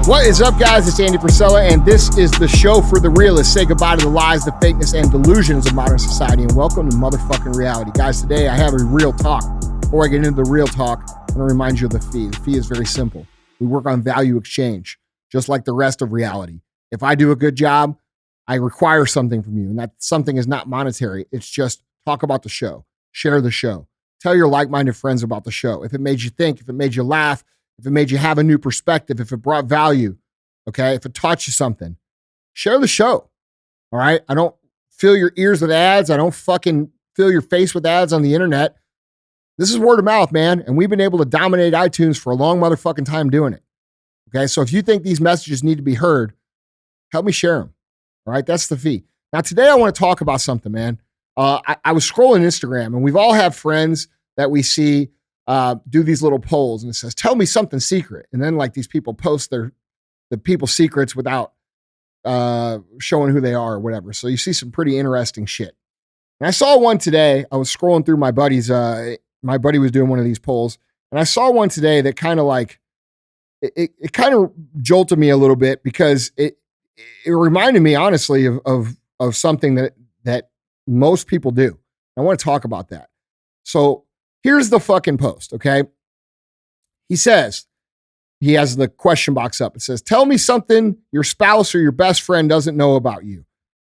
What is up, guys? It's Andy Frisella, and this is the show for the realists. Say goodbye to the lies, the fakeness, and delusions of modern society, and welcome to motherfucking reality. Guys, today I have a real talk. Before I get into the real talk, I want to remind you of the fee. The fee is very simple. We work on value exchange, just like the rest of reality. If I do a good job, I require something from you, and that something is not monetary. It's just talk about the show, share the show, tell your like-minded friends about the show. If it made you think, if it made you laugh, if it made you have a new perspective, if it brought value, okay, if it taught you something, share the show, all right? I don't fill your ears with ads. I don't fucking fill your face with ads on the internet. This is word of mouth, man, and we've been able to dominate iTunes for a long motherfucking time doing it, okay? So if you think these messages need to be heard, help me share them, all right? That's the fee. Now, today I want to talk about something, man. I was scrolling Instagram, and we've all had friends that we see do these little polls, and it says, tell me something secret. And then like these people post the people's secrets without showing who they are or whatever. So you see some pretty interesting shit. And I saw one today. I was scrolling through my buddy's, my buddy was doing one of these polls, and I saw one today that kind of like, it kind of jolted me a little bit because it reminded me honestly of something that most people do. I want to talk about that. So here's the fucking post, okay? He says, he has the question box up. It says, tell me something your spouse or your best friend doesn't know about you.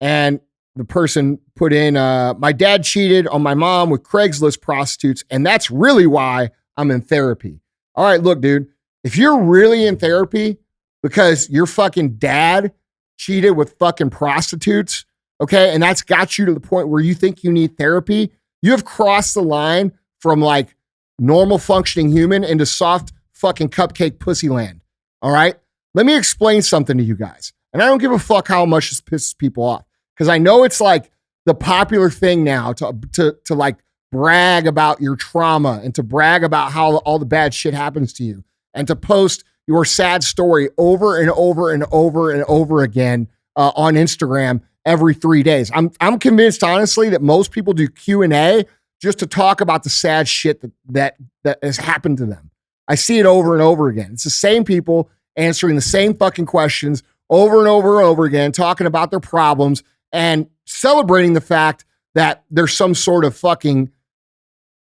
And the person put in, my dad cheated on my mom with Craigslist prostitutes, and that's really why I'm in therapy. All right, look, dude, if you're really in therapy because your fucking dad cheated with fucking prostitutes, okay, and that's got you to the point where you think you need therapy, you have crossed the line from like normal functioning human into soft fucking cupcake pussy land. All right. Let me explain something to you guys. And I don't give a fuck how much this pisses people off. Cause I know it's like the popular thing now to like brag about your trauma and to brag about how all the bad shit happens to you and to post your sad story over and over and over and over again on Instagram every 3 days. I'm convinced honestly that most people do Q&A just to talk about the sad shit that has happened to them. I see it over and over again. It's the same people answering the same fucking questions over and over and over again, talking about their problems and celebrating the fact that they're some sort of fucking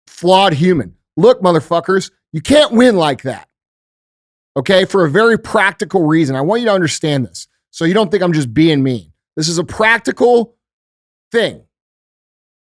flawed human. Look, motherfuckers, you can't win like that. Okay? For a very practical reason. I want you to understand this so you don't think I'm just being mean. This is a practical thing.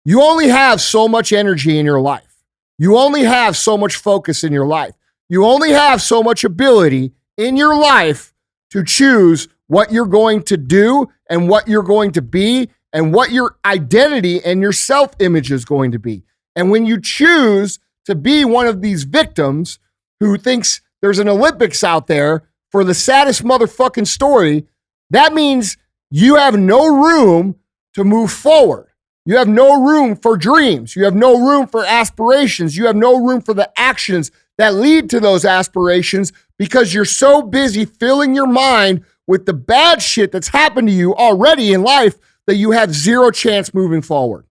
You only have so much energy in your life. You only have so much focus in your life. You only have so much ability in your life to choose what you're going to do and what you're going to be and what your identity and your self-image is going to be. And when you choose to be one of these victims who thinks there's an Olympics out there for the saddest motherfucking story, that means you have no room to move forward. You have no room for dreams. You have no room for aspirations. You have no room for the actions that lead to those aspirations because you're so busy filling your mind with the bad shit that's happened to you already in life that you have zero chance moving forward.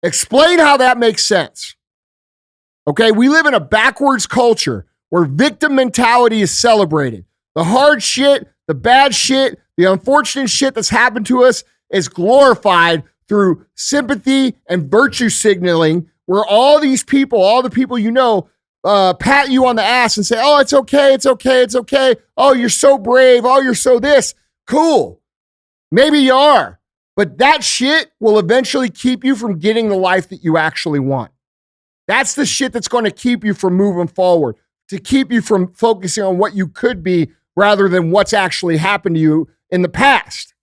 Explain how that makes sense. Okay, we live in a backwards culture where victim mentality is celebrated. The hard shit, the bad shit, the unfortunate shit that's happened to us is glorified through sympathy and virtue signaling, where all these people, all the people you know, pat you on the ass and say, oh, it's okay, it's okay, it's okay. Oh, you're so brave. Oh, you're so this. Cool. Maybe you are. But that shit will eventually keep you from getting the life that you actually want. That's the shit that's going to keep you from moving forward, to keep you from focusing on what you could be rather than what's actually happened to you in the past.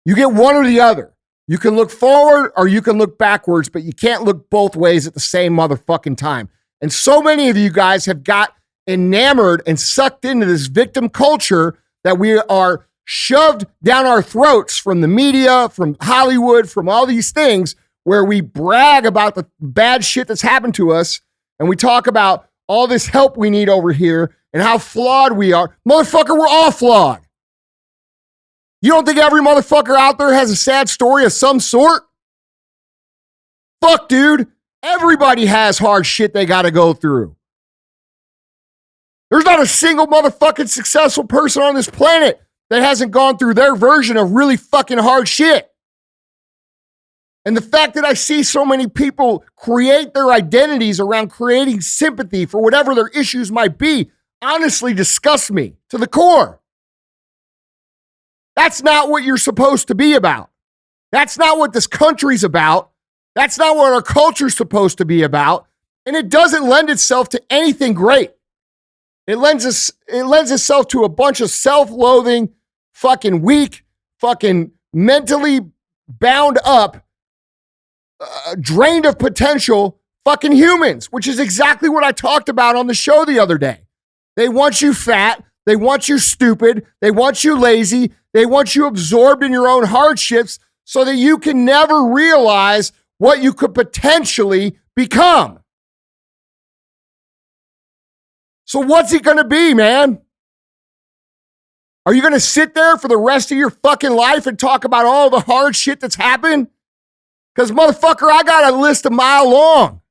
You get one or the other. You can look forward or you can look backwards, but you can't look both ways at the same motherfucking time. And so many of you guys have got enamored and sucked into this victim culture that we are shoved down our throats from the media, from Hollywood, from all these things where we brag about the bad shit that's happened to us and we talk about all this help we need over here and how flawed we are. Motherfucker, we're all flawed. You don't think every motherfucker out there has a sad story of some sort? Fuck, dude. Everybody has hard shit they got to go through. There's not a single motherfucking successful person on this planet that hasn't gone through their version of really fucking hard shit. And the fact that I see so many people create their identities around creating sympathy for whatever their issues might be honestly disgusts me to the core. That's not what you're supposed to be about. That's not what this country's about. That's not what our culture's supposed to be about. And it doesn't lend itself to anything great. It lends itself to a bunch of self-loathing, fucking weak, fucking mentally bound up, drained of potential fucking humans, which is exactly what I talked about on the show the other day. They want you fat. They want you stupid. They want you lazy. They want you absorbed in your own hardships so that you can never realize what you could potentially become. So what's it going to be, man? Are you going to sit there for the rest of your fucking life and talk about all the hard shit that's happened? Because, motherfucker, I got a list a mile long.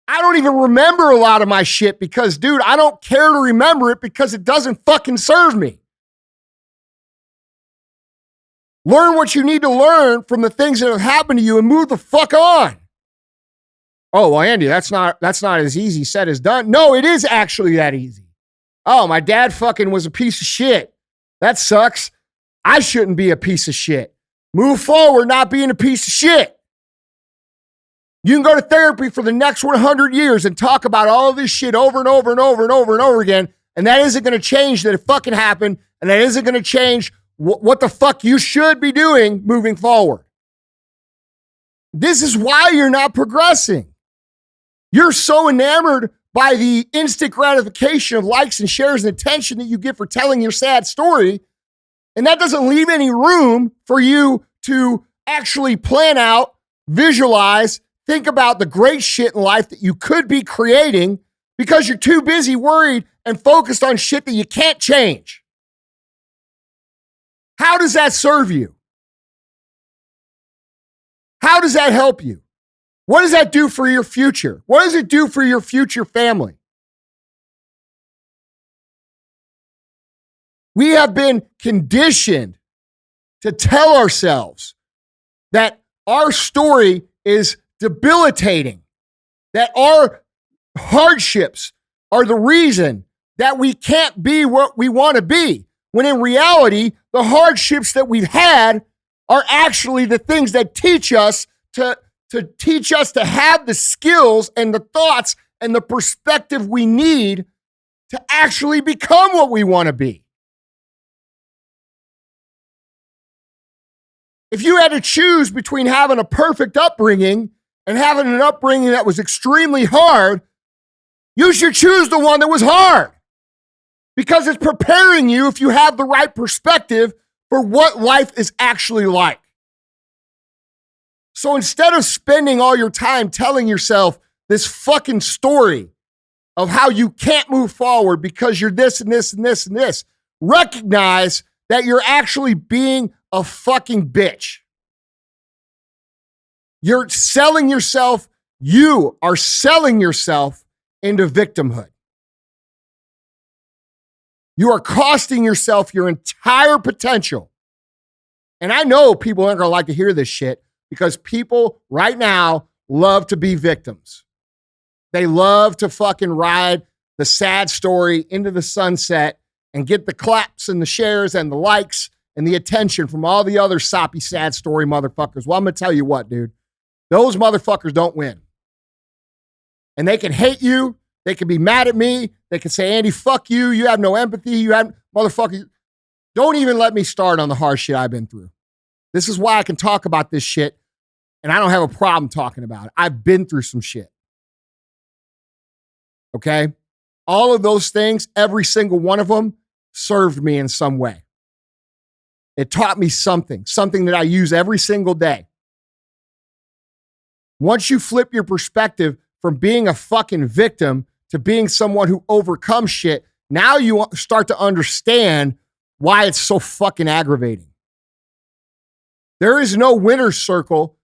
I don't even remember a lot of my shit because, dude, I don't care to remember it because it doesn't fucking serve me. Learn what you need to learn from the things that have happened to you and move the fuck on. Oh, well, Andy, that's not as easy said as done. No, it is actually that easy. Oh, my dad fucking was a piece of shit. That sucks. I shouldn't be a piece of shit. Move forward not being a piece of shit. You can go to therapy for the next 100 years and talk about all of this shit over and over and over and over and over again, and that isn't going to change that it fucking happened, and that isn't going to change what the fuck you should be doing moving forward. This is why you're not progressing. You're so enamored by the instant gratification of likes and shares and attention that you get for telling your sad story, and that doesn't leave any room for you to actually plan out, visualize, think about the great shit in life that you could be creating because you're too busy worried and focused on shit that you can't change. How does that serve you? How does that help you? What does that do for your future? What does it do for your future family? We have been conditioned to tell ourselves that our story is debilitating, that our hardships are the reason that we can't be what we want to be, when in reality, the hardships that we've had are actually the things that teach us to have the skills and the thoughts and the perspective we need to actually become what we want to be. If you had to choose between having a perfect upbringing and having an upbringing that was extremely hard, you should choose the one that was hard because it's preparing you, if you have the right perspective, for what life is actually like. So instead of spending all your time telling yourself this fucking story of how you can't move forward because you're this and this and this and this, recognize that you're actually being a fucking bitch. You are selling yourself into victimhood. You are costing yourself your entire potential. And I know people aren't going to like to hear this shit because people right now love to be victims. They love to fucking ride the sad story into the sunset and get the claps and the shares and the likes and the attention from all the other soppy, sad story motherfuckers. Well, I'm going to tell you what, dude. Those motherfuckers don't win. And they can hate you. They can be mad at me. They can say, Andy, fuck you. You have no empathy. You have, motherfucker. Don't even let me start on the hard shit I've been through. This is why I can talk about this shit, and I don't have a problem talking about it. I've been through some shit. Okay? All of those things, every single one of them, served me in some way. It taught me something that I use every single day. Once you flip your perspective from being a fucking victim to being someone who overcomes shit, now you start to understand why it's so fucking aggravating. There is no winner's circle.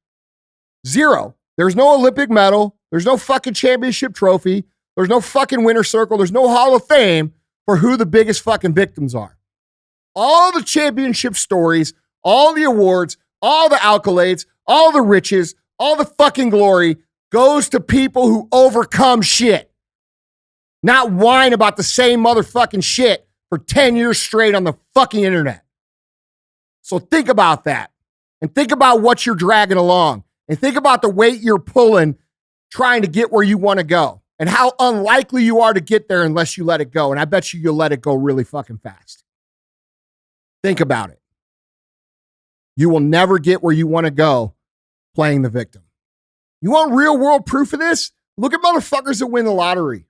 Zero. There's no Olympic medal. There's no fucking championship trophy. There's no fucking winner circle. There's no Hall of Fame for who the biggest fucking victims are. All the championship stories, all the awards, all the accolades, all the riches, all the fucking glory goes to people who overcome shit. Not whine about the same motherfucking shit for 10 years straight on the fucking internet. So think about that. And think about what you're dragging along. And think about the weight you're pulling trying to get where you want to go. And how unlikely you are to get there unless you let it go. And I bet you'll let it go really fucking fast. Think about it. You will never get where you want to go playing the victim. You want real world proof of this? Look at motherfuckers that win the lottery.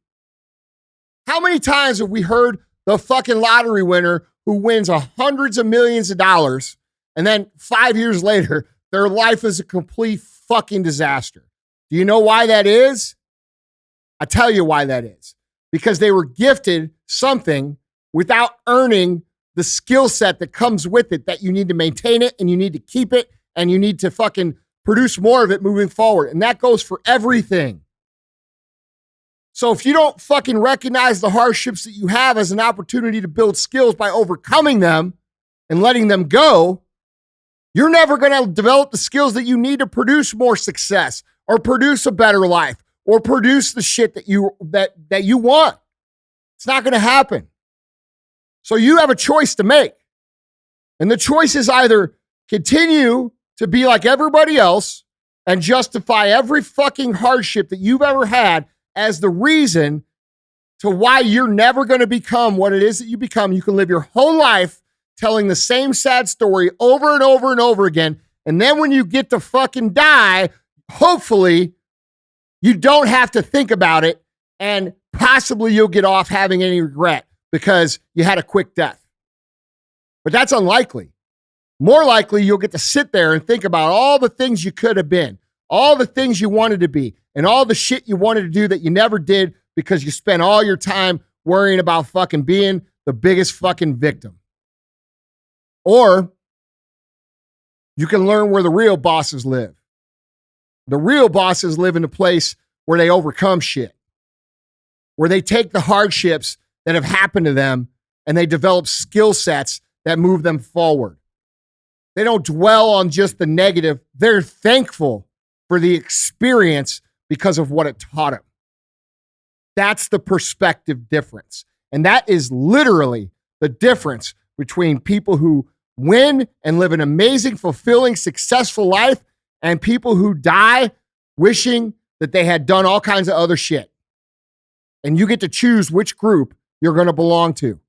How many times have we heard the fucking lottery winner who wins hundreds of millions of dollars and then 5 years later, their life is a complete fucking disaster? Do you know why that is? I tell you why that is. Because they were gifted something without earning the skill set that comes with it, that you need to maintain it and you need to keep it and you need to fucking produce more of it moving forward. And that goes for everything. So if you don't fucking recognize the hardships that you have as an opportunity to build skills by overcoming them and letting them go, you're never going to develop the skills that you need to produce more success or produce a better life or produce the shit that you want. It's not going to happen. So you have a choice to make. And the choice is either continue to be like everybody else and justify every fucking hardship that you've ever had as the reason to why you're never going to become what it is that you become. You can live your whole life telling the same sad story over and over and over again. And then when you get to fucking die, hopefully you don't have to think about it and possibly you'll get off having any regret because you had a quick death. But that's unlikely. More likely, you'll get to sit there and think about all the things you could have been, all the things you wanted to be, and all the shit you wanted to do that you never did because you spent all your time worrying about fucking being the biggest fucking victim. Or you can learn where the real bosses live. The real bosses live in a place where they overcome shit, where they take the hardships that have happened to them and they develop skill sets that move them forward. They don't dwell on just the negative. They're thankful for the experience because of what it taught them. That's the perspective difference. And that is literally the difference between people who win and live an amazing, fulfilling, successful life and people who die wishing that they had done all kinds of other shit. And you get to choose which group you're going to belong to.